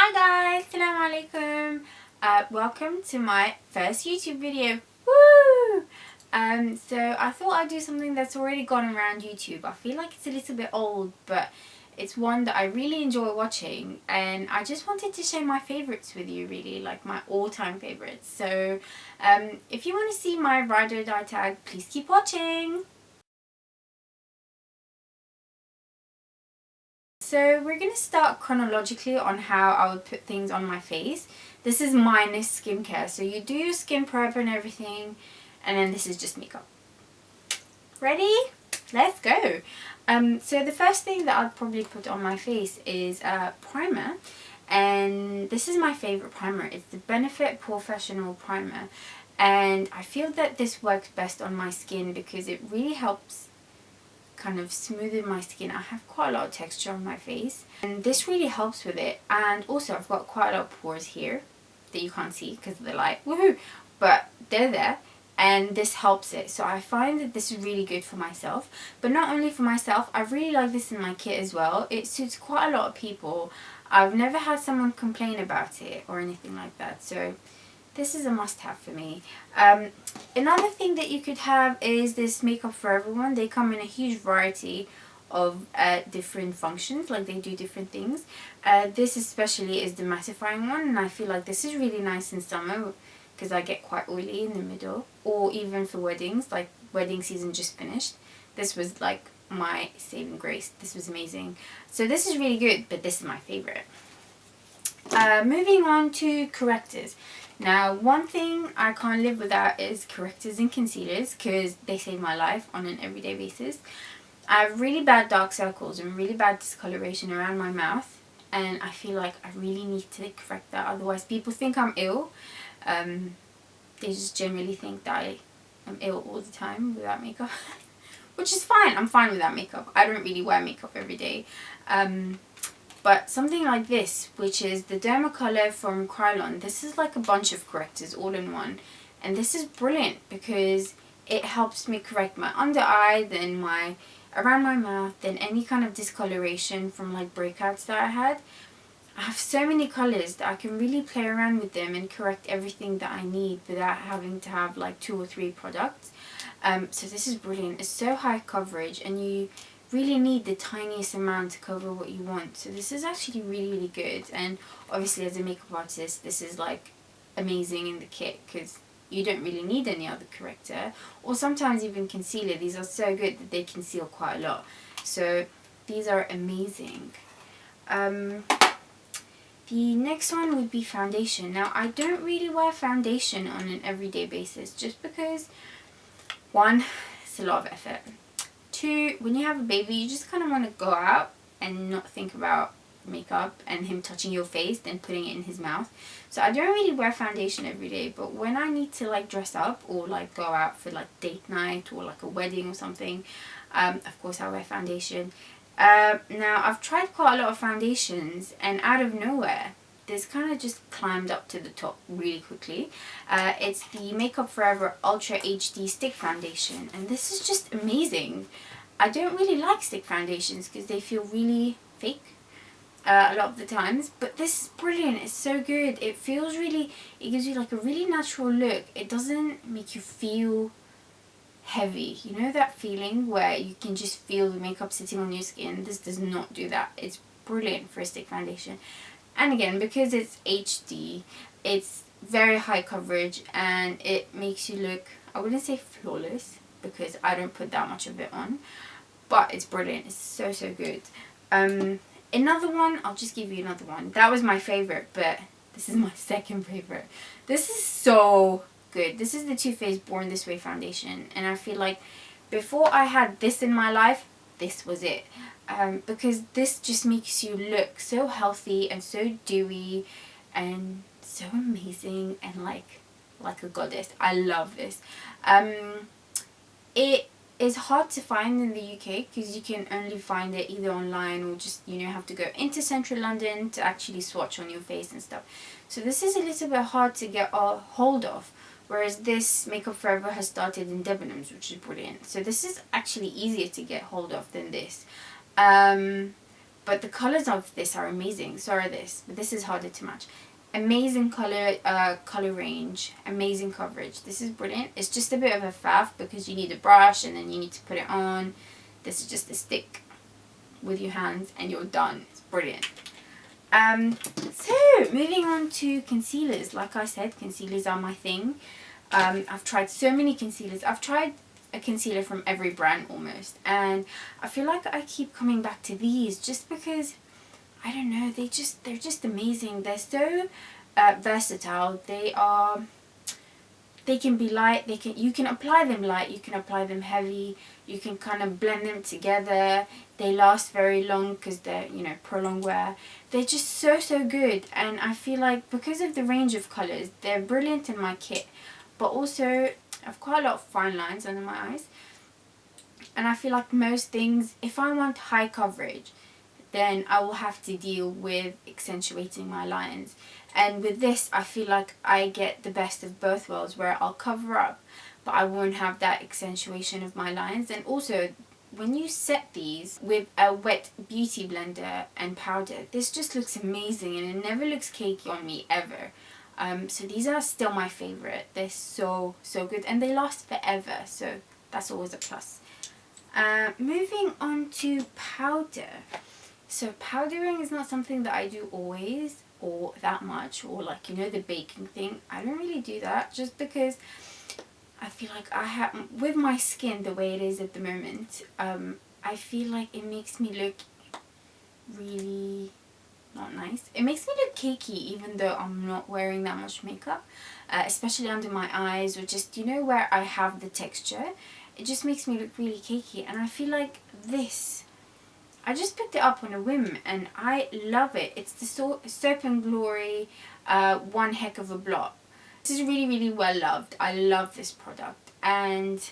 Hi guys, Salaam Alaikum. Welcome to my first YouTube video. Woo! So I thought I'd do something that's already gone around YouTube. I feel like it's a little bit old, but it's one that I really enjoy watching, and I just wanted to share my favorites with you, really, like my all-time favorites. So if you want to see my ride or die tag, please keep watching. So we're going to start chronologically on how I would put things on my face. This is minus skincare. So you do your skin prep and everything, and then this is just makeup. Ready? Let's go. So the first thing that I'd probably put on my face is a primer. And this is my favorite primer. It's the Benefit Professional Primer. And I feel that this works best on my skin because it really helps kind of smoothing my skin. I have quite a lot of texture on my face, and this really helps with it. And also I've got quite a lot of pores here that you can't see because of the light, woohoo, but they're there, and this helps it. So I find that this is really good for myself, but not only for myself, I really like this in my kit as well. It suits quite a lot of people. I've never had someone complain about it or anything like that, so this is a must-have for me. Another thing that you could have is this Makeup for Everyone. They come in a huge variety of different functions, like they do different things. This especially is the mattifying one, and I feel like this is really nice in summer because I get quite oily in the middle, or even for weddings, like wedding season just finished. This was like my saving grace. This was amazing. So this is really good, but this is my favorite. Moving on to correctors. Now, one thing I can't live without is correctors and concealers because they save my life on an everyday basis. I have really bad dark circles and really bad discoloration around my mouth, and I feel like I really need to correct that, otherwise people think I'm ill. They just generally think that I am ill all the time without makeup, which is fine. I'm fine without makeup. I don't really wear makeup every day. But something like this, which is the Dermacolor from Krylon, this is like a bunch of correctors all in one. And this is brilliant because it helps me correct my under eye, then my around my mouth, then any kind of discoloration from like breakouts that I had. I have so many colours that I can really play around with them and correct everything that I need without having to have like 2 or 3 products. So this is brilliant. It's so high coverage, and you really need the tiniest amount to cover what you want. So this is actually really good, and obviously as a makeup artist this is like amazing in the kit because you don't really need any other corrector, or sometimes even concealer. These are so good that they conceal quite a lot, so these are amazing. The next one would be foundation. Now I don't really wear foundation on an everyday basis just because, one, it's a lot of effort. 2, when you have a baby, you just kind of want to go out and not think about makeup and him touching your face, then putting it in his mouth. So I don't really wear foundation every day, but when I need to like dress up or like go out for like date night or like a wedding or something, of course I wear foundation. Now I've tried quite a lot of foundations, and out of nowhere this kind of just climbed up to the top really quickly. It's the Makeup Forever Ultra HD Stick Foundation, and this is just amazing. I don't really like stick foundations because they feel really fake a lot of the times, but this is brilliant. It's so good. It feels really, it gives you like a really natural look. It doesn't make you feel heavy. You know that feeling where you can just feel the makeup sitting on your skin? This does not do that. It's brilliant for a stick foundation. And again, because it's HD, it's very high coverage, and it makes you look, I wouldn't say flawless because I don't put that much of it on, but it's brilliant. It's so good. Another one, I'll just give you another one. That was my favorite, but this is my second favorite. This is so good. This is the Too Faced Born This Way foundation, and I feel like before I had this in my life, this was it. Because this just makes you look so healthy and so dewy and so amazing and like a goddess. I love this. It is hard to find in the UK because you can only find it either online or just, you know, have to go into central London to actually swatch on your face and stuff. So this is a little bit hard to get a hold of, whereas this Makeup Forever has started in Debenhams, which is brilliant. So this is actually easier to get hold of than this. But the colours of this are amazing. So are this. But this is harder to match. Amazing colour range. Amazing coverage. This is brilliant. It's just a bit of a faff because you need a brush and then you need to put it on. This is just a stick with your hands and you're done. It's brilliant. So moving on to concealers. Like I said, concealers are my thing. I've tried so many concealers. I've tried a concealer from every brand almost, and I feel like I keep coming back to these just because, I don't know, they're just amazing. They're so versatile. They can be light, you can apply them light, you can apply them heavy, you can kind of blend them together. They last very long because they're, you know, prolonged wear. They're just so good, and I feel like because of the range of colours, they're brilliant in my kit. But also, I've quite a lot of fine lines under my eyes, and I feel like most things, if I want high coverage, then I will have to deal with accentuating my lines. And with this, I feel like I get the best of both worlds, where I'll cover up, but I won't have that accentuation of my lines. And also, when you set these with a wet beauty blender and powder, this just looks amazing, and it never looks cakey on me ever. So these are still my favourite. They're so good, and they last forever, so that's always a plus. Moving on to powder. So powdering is not something that I do always or that much, or like, you know, the baking thing. I don't really do that just because I feel like with my skin the way it is at the moment, I feel like it makes me look really not nice. It makes me look cakey even though I'm not wearing that much makeup, especially under my eyes, or just, you know, where I have the texture. It just makes me look really cakey, and I feel like this, I just picked it up on a whim and I love it. It's the Soap and Glory One Heck of a Blot. This is really well loved. I love this product, and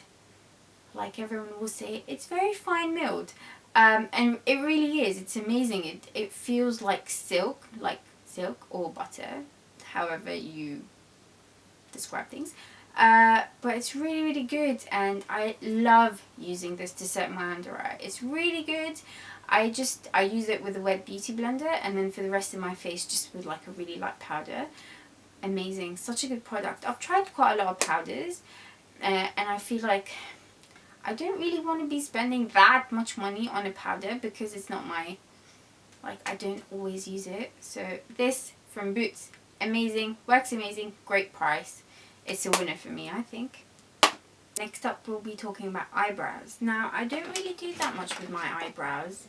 like everyone will say, it's very fine milled. And it really is. It's amazing. It feels like silk or butter, however you describe things. But it's really good, and I love using this to set my under eye. It's really good. I use it with a wet beauty blender, and then for the rest of my face just with like a really light powder. Amazing. Such a good product. I've tried quite a lot of powders, and I feel like I don't really want to be spending that much money on a powder because it's not my, like, I don't always use it. So this from Boots, amazing, works amazing, great price. It's a winner for me, I think. Next up, we'll be talking about eyebrows. Now, I don't really do that much with my eyebrows.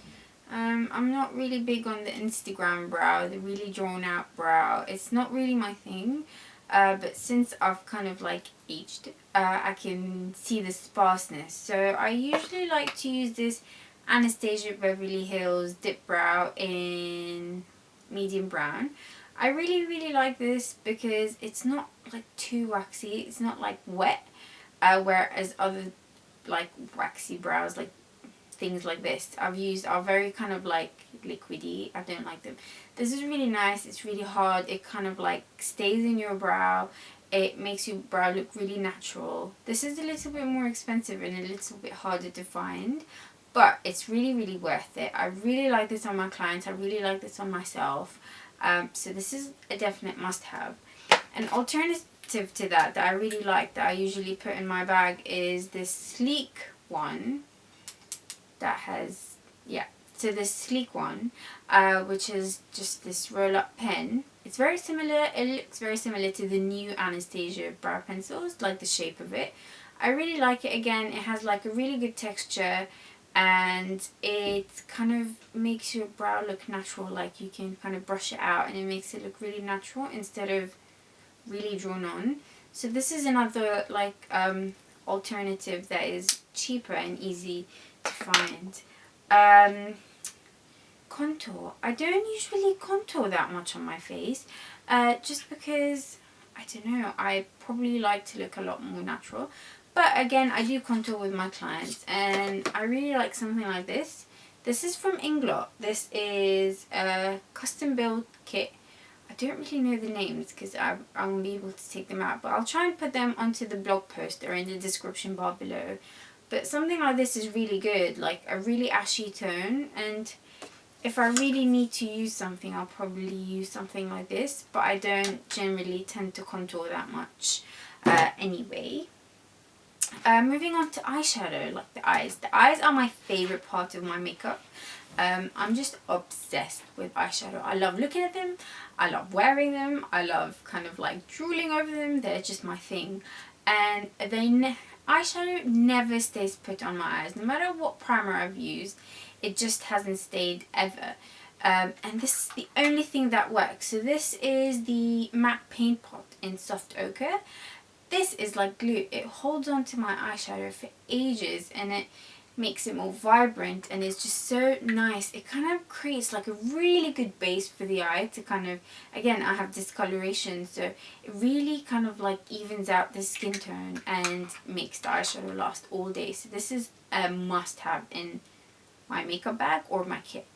I'm not really big on the Instagram brow, the really drawn out brow. It's not really my thing. But since I've kind of like aged, I can see the sparseness. So I usually like to use this Anastasia Beverly Hills Dip Brow in medium brown. I really like this because it's not like too waxy. It's not like wet. Whereas other like waxy brows, like things like this I've used, are very kind of like liquidy. I don't like them. This is really nice. It's really hard. It kind of like stays in your brow. It makes your brow look really natural. This is a little bit more expensive and a little bit harder to find, but it's really worth it. I really like this on my clients. I really like this on myself. So this is a definite must-have. An alternative to that I really like, that I usually put in my bag, is this sleek one that has, so this sleek one, which is just this roll-up pen. It's very similar, it looks very similar to the new Anastasia brow pencils, like the shape of it. I really like it. Again, it has like a really good texture, and it kind of makes your brow look natural. Like you can kind of brush it out and it makes it look really natural instead of really drawn on. So this is another like alternative that is cheaper and easy to find. Contour. I don't usually contour that much on my face, just because, I don't know, I probably like to look a lot more natural. But again, I do contour with my clients, and I really like something like this. This is from Inglot. This is a custom build kit. I don't really know the names because I won't be able to take them out, but I'll try and put them onto the blog post or in the description bar below. But something like this is really good, like a really ashy tone, and if I really need to use something, I'll probably use something like this, but I don't generally tend to contour that much anyway. Moving on to eyeshadow, like the eyes. The eyes are my favourite part of my makeup. I'm just obsessed with eyeshadow. I love looking at them, I love wearing them, I love kind of like drooling over them. They're just my thing. And eyeshadow never stays put on my eyes. No matter what primer I've used, it just hasn't stayed ever. And this is the only thing that works. So this is the matte paint pot in soft ochre. This is like glue. It holds on to my eyeshadow for ages, and it makes it more vibrant, and it's just so nice. It kind of creates like a really good base for the eye to kind of, again, I have discoloration, so it really kind of like evens out the skin tone and makes the eyeshadow last all day. So this is a must have in my makeup bag or my kit.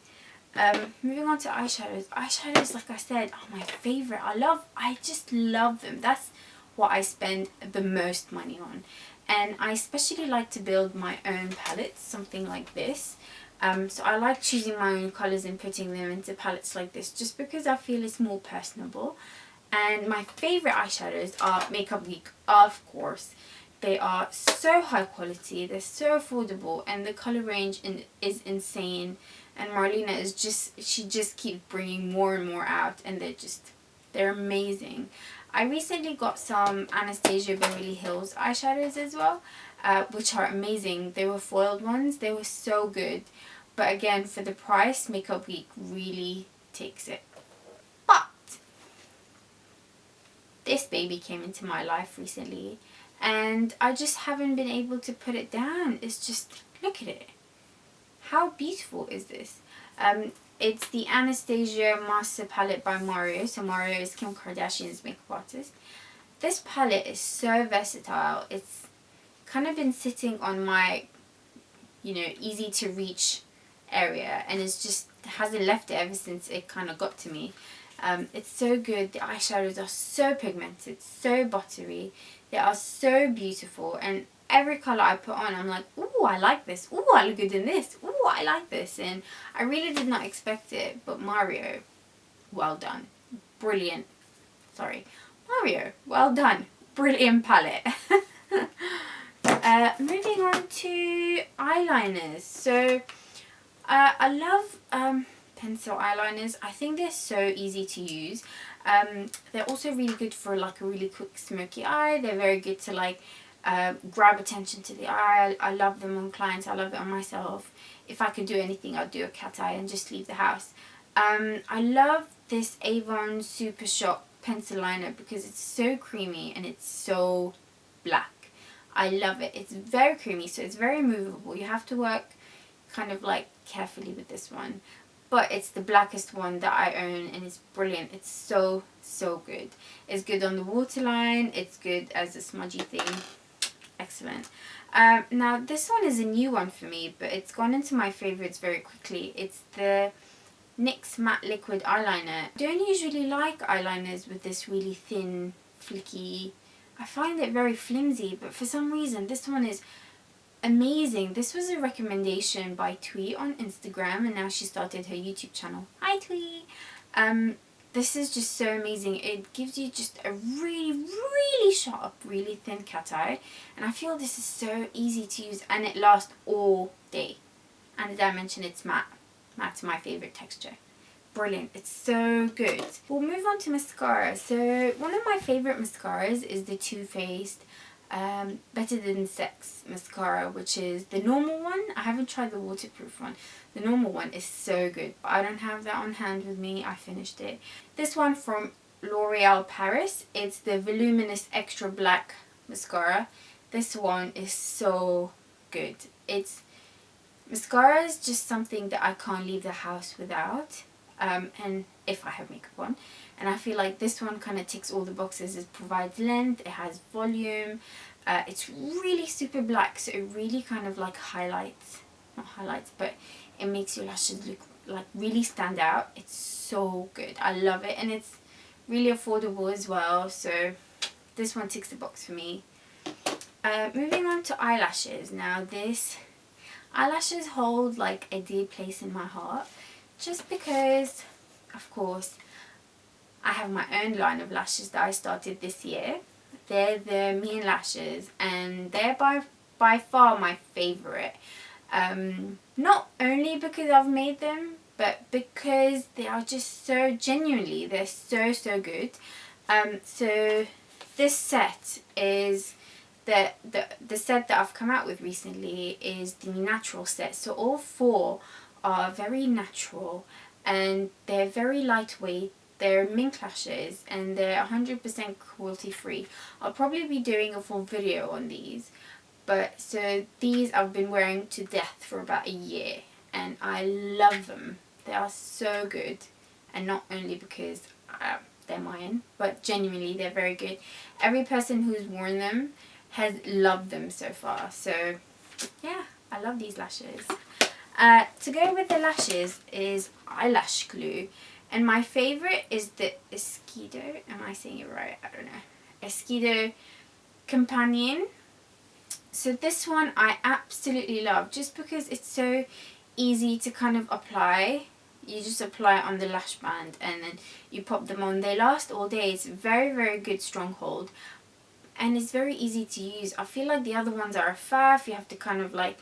Moving on to eyeshadows. Eyeshadows, like I said, are my favorite. I just love them. That's what I spend the most money on. And I especially like to build my own palettes, something like this. So I like choosing my own colours and putting them into palettes like this, just because I feel it's more personable. And my favourite eyeshadows are Makeup Geek, of course. They are so high quality, they're so affordable, and the colour range is insane. And Marlena is she just keeps bringing more and more out, and they're amazing. I recently got some Anastasia Beverly Hills eyeshadows as well, which are amazing. They were foiled ones. They were so good. But again, for the price, Makeup Geek really takes it. But this baby came into my life recently, and I just haven't been able to put it down. It's just, look at it. How beautiful is this? It's the Anastasia Master Palette by Mario. So Mario is Kim Kardashian's makeup artist. This palette is so versatile. It's kind of been sitting on my, easy to reach area, and it's just hasn't left it ever since it kind of got to me. It's so good. The eyeshadows are so pigmented, so buttery. They are so beautiful, and every colour I put on, I'm like, ooh, I like this. Ooh, I look good in this. Ooh, I like this. And I really did not expect it. But Mario, well done. Brilliant. Sorry. Mario, well done. Brilliant palette. Moving on to eyeliners. So, I love pencil eyeliners. I think they're so easy to use. They're also really good for like a really quick smoky eye. They're very good to like grab attention to the eye. I love them on clients. I love it on myself. If I could do anything, I'd do a cat eye and just leave the house. I love this Avon Super Shock pencil liner because it's so creamy and it's so black. I love it. It's very creamy, so it's very movable. You have to work kind of like carefully with this one. But it's the blackest one that I own, and it's brilliant. It's so, so good. It's good on the waterline. It's good as a smudgy thing. Excellent. Now, this one is a new one for me, but it's gone into my favourites very quickly. It's the NYX Matte Liquid Eyeliner. I don't usually like eyeliners with this really thin, flicky. I find it very flimsy, but for some reason, this one is amazing. This was a recommendation by Twee on Instagram, and now she started her YouTube channel. Hi Twee! This is just so amazing. It gives you just a really, really sharp, really thin cat eye, and I feel this is so easy to use, and it lasts all day. And as I mentioned, it's matte. Matte's my favourite texture. Brilliant. It's so good. We'll move on to mascara. So one of my favourite mascaras is the Too Faced Better Than Sex mascara, which is the normal one. I haven't tried the waterproof one. The normal one is so good, but I don't have that on hand with me. I finished it. This one from L'Oreal Paris. It's the Voluminous Extra Black mascara. This one is so good. Mascara is just something that I can't leave the house without, and if I have makeup on. And I feel like this one kind of ticks all the boxes. It provides length, it has volume, it's really super black, so it really kind of like but it makes your lashes look like really stand out. It's so good. I love it, and it's really affordable as well, so this one ticks the box for me. Moving on to eyelashes. Now eyelashes hold like a dear place in my heart. just because, of course, I have my own line of lashes that I started this year. They're the Me lashes, and they're by far my favourite. Not only because I've made them, but because they are just so genuinely, they're so good. So this set is the set that I've come out with recently is the natural set. So all 4 are very natural, and they're very lightweight. They're mink lashes, and they're 100% cruelty free. I'll probably be doing a full video on these. But so these I've been wearing to death for about a year, and I love them. They are so good, and not only because they're mine, but genuinely they're very good. Every person who's worn them has loved them so far. So yeah, I love these lashes. To go with the lashes is eyelash glue, and my favourite is the Eyeshadow. Am I saying it right? I don't know. Eyeshadow Companion. So this one I absolutely love, just because it's so easy to kind of apply. You just apply it on the lash band and then you pop them on. They last all day. It's very good stronghold, and it's very easy to use. I feel like the other ones are a faff. You have to kind of like,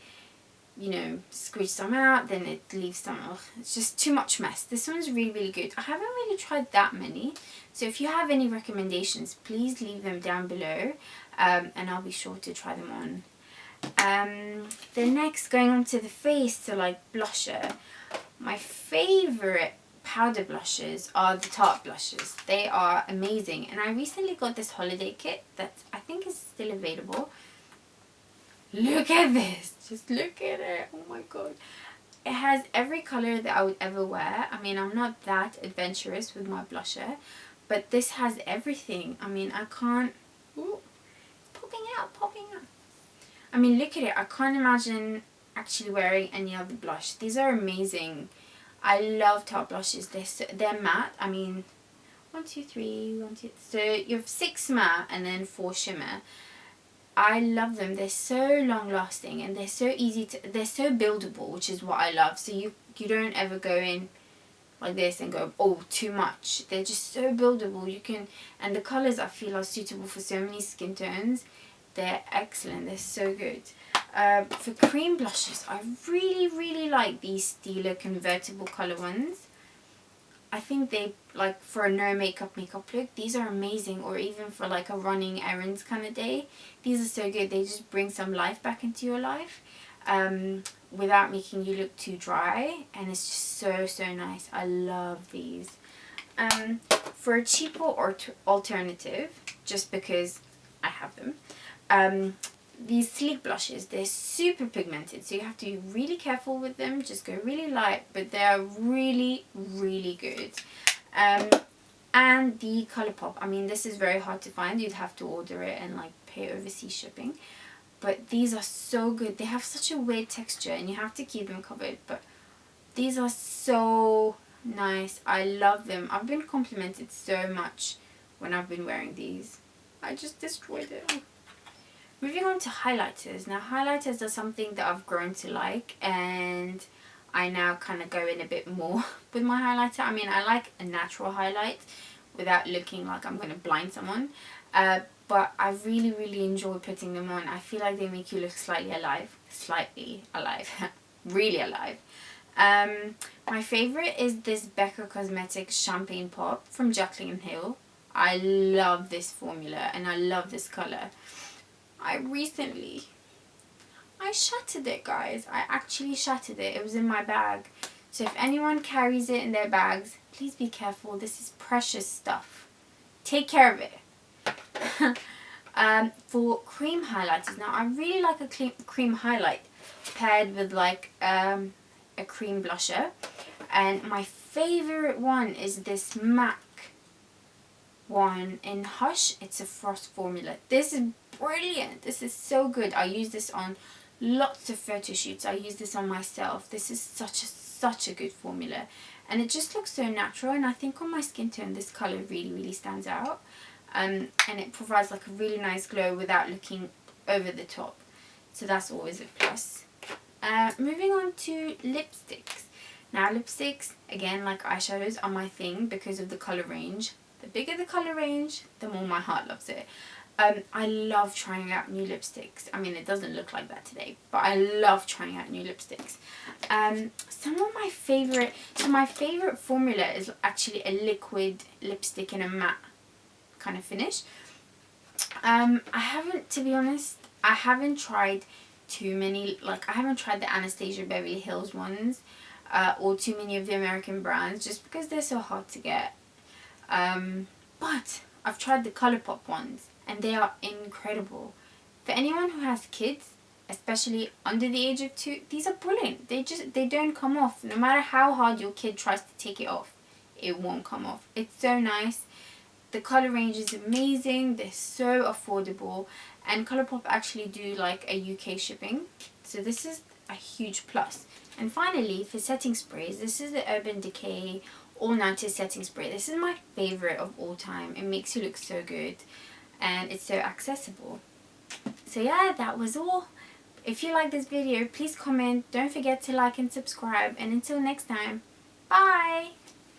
you know, squeeze some out, then it leaves some. It's just too much mess. This one's really good. I haven't really tried that many, so if you have any recommendations, please leave them down below, and I'll be sure to try them on. The next, going on to the face, so like blusher. My favourite powder blushes are the Tarte blushes. They are amazing, and I recently got this holiday kit that I think is still available. Look at this, just look at it, oh my god. It has every colour that I would ever wear. I mean, I'm not that adventurous with my blusher, but this has everything. I mean, I can't, ooh, popping out. I mean, look at it, I can't imagine actually wearing any other blush. These are amazing. I love Tarte blushes. They're matte. I mean, 1, 2, 3, 1, 2. So you have 6 matte and then 4 shimmer. I love them. They're so long lasting, and they're so easy to. They're so buildable, which is what I love. So you don't ever go in like this and go, oh, too much. They're just so buildable. You can, and the colors I feel are suitable for so many skin tones. They're excellent. They're so good. For cream blushes, I really like these Stila convertible color ones. I think they, like, for a no makeup look, these are amazing. Or even for like a running errands kind of day, these are so good. They just bring some life back into your life, without making you look too dry, and it's just so nice. I love these. For a cheaper alternative, just because I have them, these sleek blushes, they're super pigmented, so you have to be really careful with them. Just go really light, but they are really good. And the Colourpop, I mean, this is very hard to find. You'd have to order it and like pay overseas shipping, but these are so good. They have such a weird texture and you have to keep them covered, but these are so nice. I love them. I've been complimented so much when I've been wearing these. I just destroyed it. Moving on to highlighters. Now, highlighters are something that I've grown to like, and I now kind of go in a bit more with my highlighter. I mean, I like a natural highlight without looking like I'm going to blind someone, but I really enjoy putting them on. I feel like they make you look slightly alive, really alive. My favourite is this Becca Cosmetics Champagne Pop from Jaclyn Hill. I love this formula and I love this colour. I shattered it, guys. I actually shattered it. It was in my bag. So if anyone carries it in their bags, please be careful. This is precious stuff. Take care of it. For cream highlighters. Now, I really like a cream highlight paired with like a cream blusher. And my favourite one is this MAC one in Hush. It's a Frost formula. This is brilliant. This is so good. I use this on lots of photo shoots. I use this on myself. This is such a good formula, and it just looks so natural, and I think on my skin tone this colour really stands out, and it provides like a really nice glow without looking over the top, so that's always a plus. Moving on to lipsticks. Now lipsticks, again like eyeshadows, are my thing because of the colour range. The bigger the colour range, the more my heart loves it. I love trying out new lipsticks. I mean, it doesn't look like that today, but I love trying out new lipsticks. Some of my favourite, so my favourite formula is actually a liquid lipstick in a matte kind of finish. I haven't, to be honest, I haven't tried too many, like I haven't tried the Anastasia Beverly Hills ones, or too many of the American brands, just because they're so hard to get. But I've tried the Colourpop ones, and they are incredible. For anyone who has kids, especially under the age of 2, these are brilliant. They don't come off. No matter how hard your kid tries to take it off, it won't come off. It's so nice. The colour range is amazing. They're so affordable. And Colourpop actually do like a UK shipping. So this is a huge plus. And finally, for setting sprays, this is the Urban Decay All Nighter Setting Spray. This is my favourite of all time. It makes you look so good. And it's so accessible. So yeah, that was all. If you like this video, please comment. Don't forget to like and subscribe. And until next time, bye!